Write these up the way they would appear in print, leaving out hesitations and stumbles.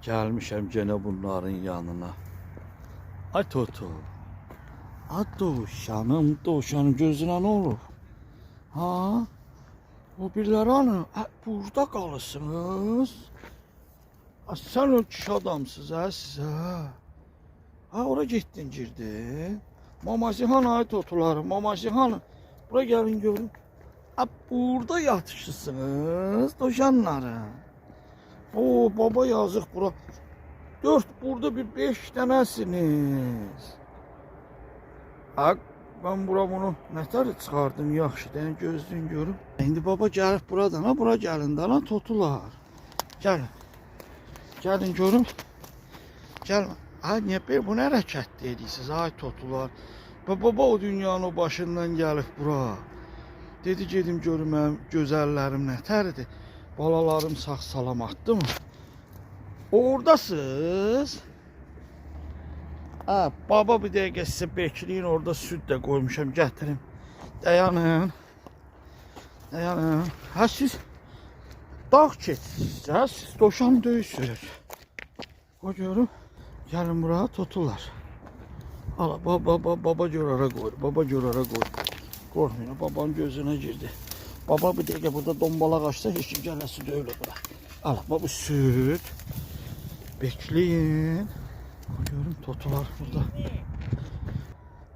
Gelmişim gene bunların yanına. Ay Toto. Ay dovşanım, dovşanım gözüne ne olur? Ha? O birileri hanı, burada kalırsınız. Sen o kişi adamsız ha size. Ha oraya gittin girdin. Mamacı hanı ay Totuları, mamacı hanı. Buraya gelin görün. Ha burada yatışısınız dovşanları. Oo baba yazık bura. Burada bir 5 tanesiniz. Ben bunu nətər çıxardım yaxşı, yəni gözlüyün görüm. İndi baba gəlib buradan, ha bura gəlin də lan Totular. Gəlin. Gəlin görüm. Gəlin. Ha niyə belə bu nə hərəkət edirsiniz ay Totular? Baba o dünyanın o başından gəlib bura. Dedi gedim görüm mənim gözəllərim nətərdir. Balalarım sağ salamatdır mı? Oradasınız. Ha, baba bir dəqiqə sizə bekləyin, orada süd də qoymuşam, gətirim. Dayanın. Dayanın. Ha siz dağ keçsiniz, ha siz doşan döyüsünüz. O görüm. Gəlin buraya Totular. Ala baba görara qoy, baba görara qoy. Qorxmayın, babanın gözünə girdi. Baba bir dəqiqə burada dombalaq açsa heç kim gələsi deyil bura. Ala baba süd. Bekleyin. Görün Totular burada.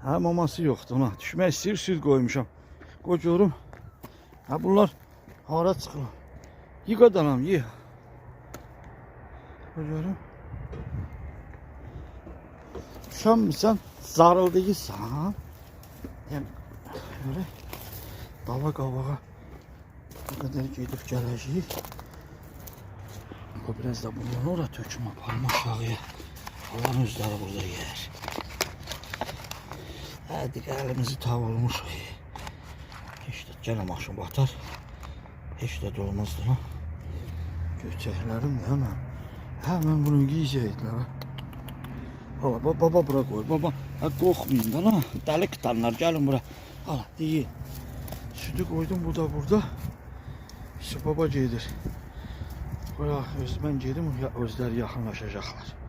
Ha maması yoxdur ona. Düşmək istəyir süd qoymuşam. Qoy görüm. Ha bunlar hara çıxır. Yıqa danam ye. Qoy görüm. Sən zarıldıysan. Yəni böyle dala qavağa bu qədər gedib gələcəyik. Biraz da bundan oraya töküm aparım aşağıya. Allah'ın özləri burada yer. Hadi elimizi tavrılmış. Hiç de gene maşın batar. Hiç de dolmazdı lan. Göçəklərim de hemen bunu yiyəcəklər. Baba bura koy. Baba qorxmayın da lan. Dəli qıtanlar gəlin bura. Al deyin. Sütü koydum bu da burada. İşte baba gedir. Bırak ben gedim özləri yaxınlaşacaqlar.